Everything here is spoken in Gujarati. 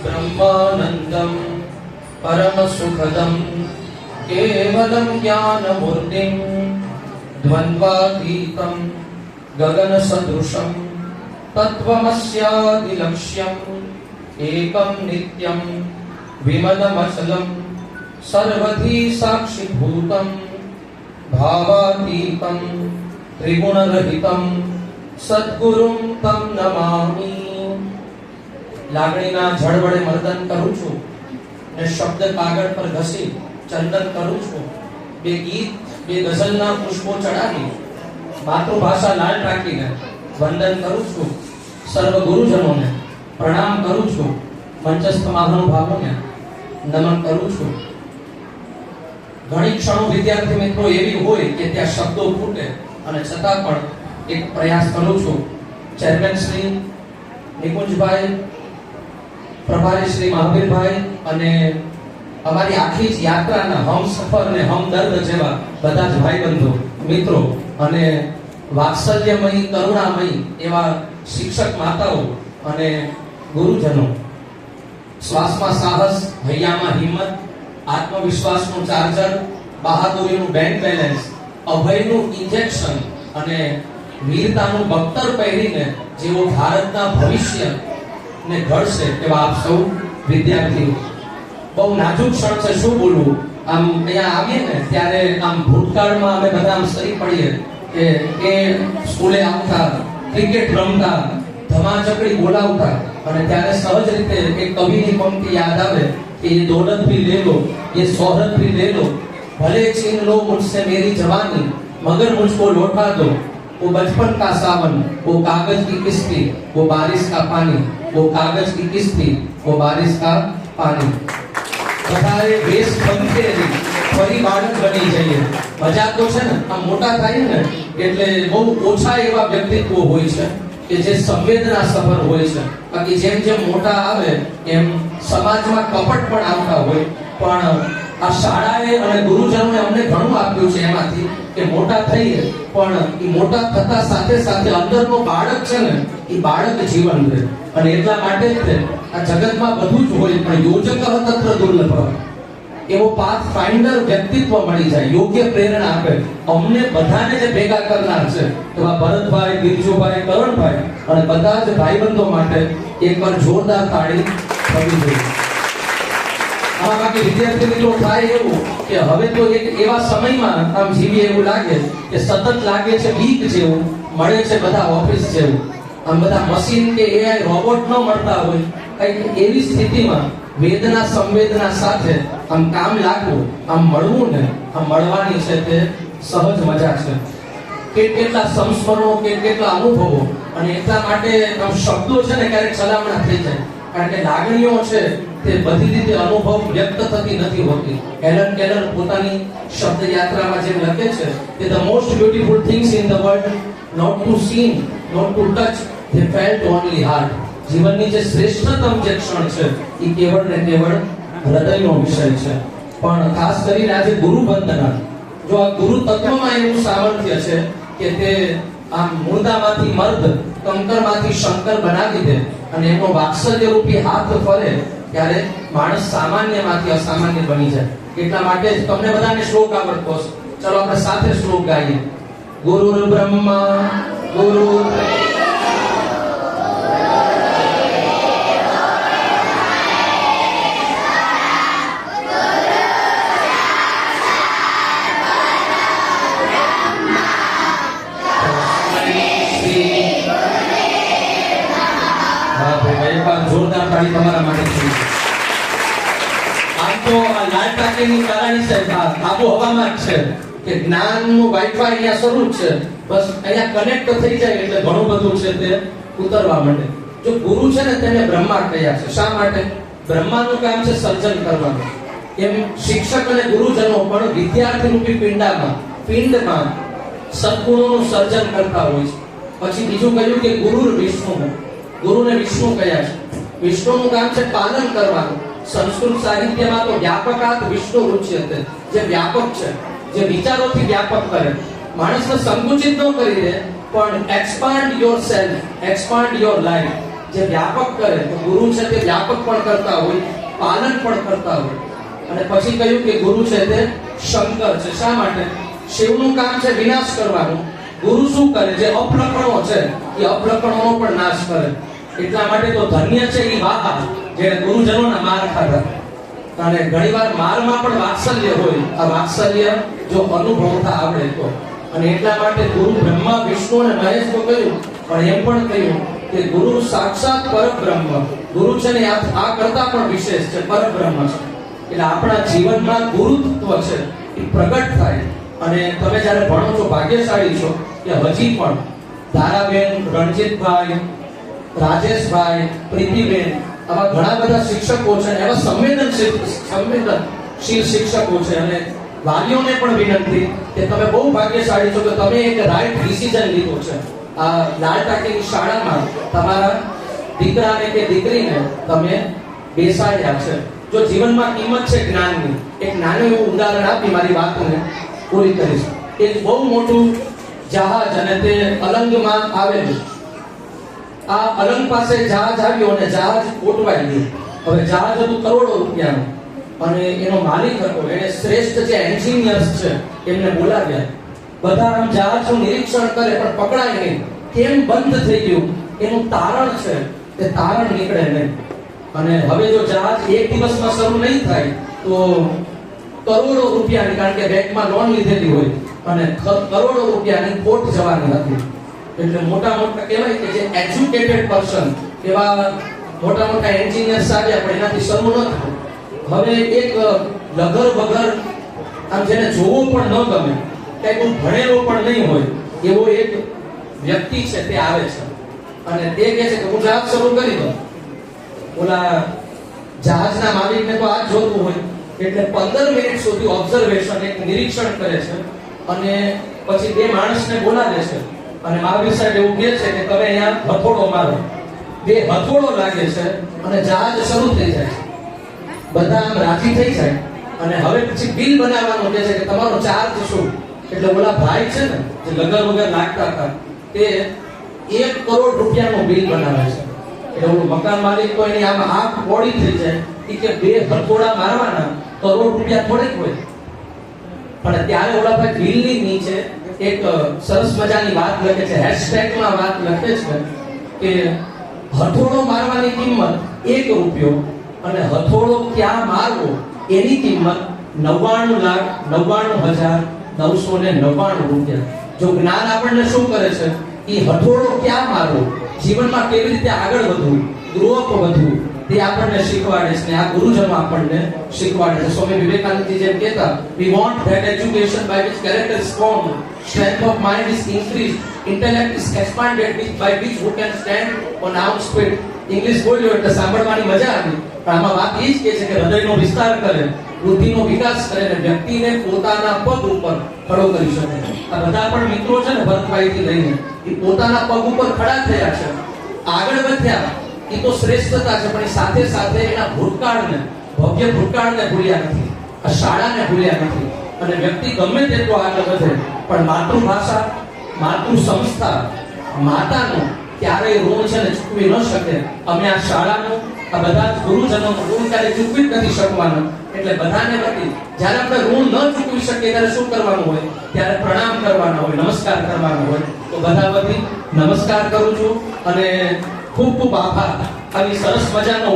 ब्रह्मानंदं परम सुखदं केवलं ज्ञानमूर्तिं द्वन्द्वातीतं गगन सदृशं तत्त्वमस्यादिलक्ष्यम् एकं नित्यं विमलमचलं सर्वधी साक्षिभूतं भावातीतं त्रिगुणरहितं सद्गुरुं तं नमामि। લાગણીના જળ વડે મર્દન કરું છું ને શબ્દ કાગળ પર ઘસી ચંદન કરું છું। બે ગીત બે ગઝલના પુષ્પો ચડાવી માતૃભાષા લાલ રાખીને વંદન કરું છું। સર્વ ગુરુજનોને પ્રણામ કરું છું। મંચસ્થ મહાનુભાવોને નમન કરું છું। ઘણી ક્ષણો વિદ્યાર્થી મિત્રો એવી હોય કે ત્યાં શબ્દો ફૂટે અને છતાં પણ એક પ્રયાસ કરું છું। ચેરમેન શ્રી નિકુંજભાઈ, પ્રભારી શ્રી મહાવીરભાઈ અને અમારી આખી જ યાત્રાના હમસફર અને હમદર્દ જેવા બધા જ ભાઈબંધો મિત્રો અને વાત્સલ્યમય કરુણામય એવા શિક્ષક માતાઓ અને ગુરુજનો, શ્વાસમાં સાહસ, હૈયામાં હિંમત, આત્મવિશ્વાસનું ચાર્જર, બહાદુરીનું બેંક બેલેન્સ, અભયનું ઇન્જેક્શન અને વીરતાનું બખ્તર પહેરીને જેઓ ભારતના ભવિષ્ય ને ઘડશે એવા આપ સૌ વિદ્યાર્થીઓ। બહુ નાજુક ક્ષણ છે, શું બોલવું। આમ અહીંયા આવીએ ને ત્યારે આમ ભૂતકાળમાં અમે બધા આમ સરી પડીએ કે સ્કૂલે આવતા, ક્રિકેટ રમતા, ધમાચકડી બોલાવતા અને ત્યારે સહજ રીતે એક કવિની પંક્તિ યાદ આવે કે ये दौलत भी ले लो, ये शोहरत भी ले लो, भले छीन लो मुझसे मेरी जवानी, मगर मुझको लौटा दो वो बचपन का सावन, वो कागज की किस्ती, वो बारिश का पानी, वो कागज की किस्ती, वो बारिश का पानी। બધાએ વેશ બંધેલી ફરી બાળક બની જઈએ। મજા તો છે ને, આ મોટા થાય ને એટલે બહુ ઓછા એવા વ્યક્તિત્વ હોય છે કે જે સંવેદના સભર હોય છે। બાકી જેમ જેમ મોટા આવે એમ સમાજમાં કપટ પણ આવતા હોય, પણ આ શાળાએ અને ગુરુજનોએ અમને ઘણું આપ્યું છે એમાંથી કે મોટા થઈએ પણ એ મોટા થતા સાથે સાથે અંદરનો બાળક છે ને એ બાળક જીવન રહે। અને એટલા માટે જ આ જગતમાં બધું જ હોય પણ યોજક તત્ર દુર્લભ એવો પાથ ફાઇન્ડર વ્યક્તિત્વ મળી જાય, યોગ્ય પ્રેરણા આપે। અમને બધાને જે ભેગા કરનાર છે એવા ભરતભાઈ, બિરજુભાઈ, કરણભાઈ અને બધા જ ભાઈબંધો માટે એકવાર જોરદાર તાળી થવી જોઈએ। આમાં બાકી વિદ્યાર્થી મિત્રો થાય એવું કે હવે તો એક એવા સમયમાં આમ જીવીએ એવું લાગે કે સતત લાગે છે બીક જેવું, મળે છે બધા ઓફિસ જેવું। આમ બધા મશીન કે એઆઈ રોબોટ ન મળતા હોય કઈક એવી સ્થિતિમાં વેદના સંવેદના સાથે આમ કામ લાગવું, આમ મળવું ને આમ મળવાની છે તે સહજ મજા છે। કેટલા સંસ્મરણો કેટલા અનુભવો અને એટલા માટે આમ શબ્દો છે ને ક્યારેક છલામણા થઈ જાય, કારણ કે લાગણીઓ છે તે બધી રીતે અનુભવ વ્યક્ત થતી નથી હોતી। એલન કેલર પોતાની શબ્દ યાત્રામાં જેમ લખે છે કે the most beautiful things in the world not to see, not to touch, they felt only heart। જીવનની જે શ્રેષ્ઠતમ જે ક્ષણ છે એ કેવળ ને કેવળ હૃદયનો વિષય છે। પણ ખાસ કરીને આજે ગુરુ વંદના, જો આ ગુરુ તત્વમાં એવું સામર્થ્ય છે કે તે આમ મુર્દામાંથી મર્દ, કંકરમાંથી શંકર બનાવી દે અને એનો વાત્સલ્ય રૂપી હાથ ફરે ત્યારે માણસ સામાન્યમાંથી અસામાન્ય બની જાય। એટલા માટે જ તમને બધાને શ્લોક આવડતો હશે, ચલો આપણે સાથે શ્લોક ગાઈએ। ગુરુર બ્રહ્મા ગુરુ જોરદાર તાળી તમારા માટે છે। આમ તો આ લાલ ટાંકીની કારણી છે આબોહવામાં જ છે કે જ્ઞાનનું વાઈફાઈ અહીંયા શરૂ છે, બસ અહીંયા કનેક્ટ થઈ જાય એટલે ઘણું બધું છે તે ઉતરવા માંડે। જો ગુરુ છે ને તેને બ્રહ્મા કહ્યા છે, શા માટે? બ્રહ્માનું કામ છે સર્જન કરવાનું, એમ શિક્ષક અને ગુરુજનો પણ વિદ્યાર્થી રૂપી પિંડમાં સદગુણોનું સર્જન કરતા હોય છે। પછી બીજું કહ્યું કે ગુરુર વિષ્ણુ, ગુરુને વિષ્ણુ કહ્યા છે। વિષ્ણુનું કામ છે પાલન કરવાનું। સંસ્કૃત સાહિત્યમાં તો વ્યાપકાત વિષ્ણુ ઉચ્યતે, જે વ્યાપક છે, જે વિચારોથી વ્યાપક કરે, માણસને સંકુચિત ન કરી દે પણ expand yourself, expand your life. જે વ્યાપક કરે, તો ગુરુ છે તે વ્યાપક પણ કરતા હોય, પાલન પણ કરતા હોય. અને પછી કહ્યું કે ગુરુ છે તે શંકર છે. શા માટે? શિવનું કામ છે વિનાશ કરવાનું. ગુરુ શું કરે? જે અપલક્ષણો છે એ અપલક્ષણોનો પણ નાશ કરે. એટલા માટે તો ધન્ય છે એ વાહ જેને ગુરુજનોના માર ખાધા. અને ઘણીવાર મારમાં પણ વાત્સલ્ય હોય. આ વાત્સલ્ય જો અનુભવતા આવડે તો. અને એટલા માટે ગુરુ બ્રહ્મા વિષ્ણુ અને મહેશ તો કહ્યું, પણ એમ પણ કહ્યું કે ગુરુ સાક્ષાત પરબ્રહ્મ. ગુરુ છે ને આ કરતા પણ વિશેષ છે, પરબ્રહ્મ છે. એટલે આપણા જીવનમાં ગુરુત્વ છે એ પ્રગટ થાય. અને તમે જ્યારે ભણો છો, ભાગ્યશાળી છો કે હજી પણ ધારાબેન, રણજીતભાઈ, રાજેશભાઈ, પ્રીતિબેન, આવા ઘણા બધા શિક્ષકો છે, એવા સંવેદનશીલ શિક્ષકો છે. અને વાલીઓને પણ વિનંતી કે તમે બહુ ભાગ્યશાળી છો કે તમે એક રાઈટ ડિસિઝન લીધો છે. આ લાલ ટાંકીની શાળામાં તમારા દીકરાને કે દીકરીને તમે બેસાડ્યા છે. જો જીવનમાં કિંમત છે જ્ઞાનની, એક નાનું એવું ઉદાહરણ આપી મારી વાતને પૂરી કરીશ. એક બહુ મોટું જહાજ અને તે અલંગમાં આવેલું. આ અલંગ પાસે જહાજ આવ્યું અને જહાજ કોટવાઈ ગયું. હવે જહાજ હતું કરોડો રૂપિયાનું અને એનો માલિક હતો, એને શ્રેષ્ઠ જે એન્જિનિયર્સ છે એમને બોલાવ્યા. બધા આમ જહાજનું નિરીક્ષણ કરે પણ પકડાય નહીં. કેમ બંધ થઈ ગયું? એનું તારણ છે, તે તારણ નીકળે નહીં. અને હવે જો જહાજ એક દિવસમાં શરૂ નહીં થાય તો કરોડો રૂપિયાની, કારણ કે બેંકમાં લોન લીધેલી હોય અને કરોડો રૂપિયાની ખોટ જવાની હતી. એટલે મોટા મોટા કહેવાય કે જે એજ્યુકેટેડ પર્સન, એવા મોટા મોટા એન્જિનિયર્સ આવ્યા પણ એનાથી શરૂ ન થયું. હવે એક લગર વગર, આમ જેને જોવો પણ ન ગમે, કઈ કોઈ ભણેલો પણ નહીં હોય એવો એક વ્યક્તિ છે તે આવે છે. અને તે કહે છે કે હું જહાજ શરૂ કરી દઉં. ઓલા જહાજના માલિકને તો આ જોતું હોય એટલે 15 મિનિટ સુધી ઓબ્ઝર્વેશન, એક નિરીક્ષણ કરે છે. અને પછી બે માણસને બોલાવે છે અને મહાવીર સાહેબ એવું કહે છે કે તમે અહીંયા હથોડો મારો. બે હથોડો લાગે છે અને જહાજ શરૂ થઈ જાય છે. બધા આમ રાજી થઈ જાય. અને હવે પછી બિલ બનાવવાનું કહે છે કે તમારો ચાર્જ શું? એટલે ઓલા ભાઈ છે ને જે લગર વગર લાગતા હતા, તે 1 કરોડ રૂપિયાનું બિલ બનાવે છે. એટલે ઓલું મકાન માલિક તો એની આમ આંખ મોડી થઈ જાય કે બે હથોડા મારવાના, કરોડ રૂપિયા થોડેક હોય. પણ ત્યારે ઓલા ભાઈ બિલની નીચે એક સરસ મજાની વાત લખે છે, હેશટેગમાં વાત લખે છે કે હથોડો મારવાની કિંમત 1 રૂપિયો અને હથોડો ક્યાં મારવો એની કિંમત 99,99,999 રૂપિયા. જો જ્ઞાન આપણને શું કરે છે? એ હથોડો ક્યાં મારવો, જીવનમાં કેવી રીતે આગળ વધવું, ગ્રો અપ વધવું, તે આપણને શીખવાડે છે. આ ગુરુજનો આપણને શીખવાડે છે. સ્વામી વિવેકાનંદજી જેમ કહેતા, we want that education by which character is formed, strength of mind is increased, intellect is expanded, by which who can stand on our feet. English બોલ્યો એટલે સાંભળવાની મજા આવી, પણ આમાં વાત એ જ કે છે કે હૃદયનો વિસ્તાર કરે, બુદ્ધિનો વિકાસ કરે અને વ્યક્તિને પોતાના પગ ઉપર ખડો કરી શકે. આ બધા પણ મિત્રો છે ને, ભરતભાઈથી લઈને, એ પોતાના પગ ઉપર ખડા થયા છે, આગળ વધ્યા. એ તો શ્રેષ્ઠતા છે, પણ સાથે સાથે એના ભૂતકાળને, ભવ્ય ભૂતકાળને ભૂલ્યા નથી, આ શાળાને ભૂલ્યા નથી. અને વ્યક્તિ ગમે તેટલો આગળ વધે પણ માતૃભાષા, માતૃ સંસ્થા, માતાનું ક્યારેય ઋણ છે ને ચૂકવી ન શકે. અમે આ શાળાનું, આ બધા જ ગુરુજનોનું ઋણ ક્યારેય ચૂકવી જ નથી શકવાના. એટલે બધાને વતી જ્યારે આપણે ઋણ ન ચૂકવી શકીએ ત્યારે શું કરવાનું હોય? ત્યારે પ્રણામ કરવાના હોય, નમસ્કાર કરવાનો હોય. તો બધા વતી નમસ્કાર કરું છું અને ખૂબ ખૂબ આભાર. આવી સરસ મજાનો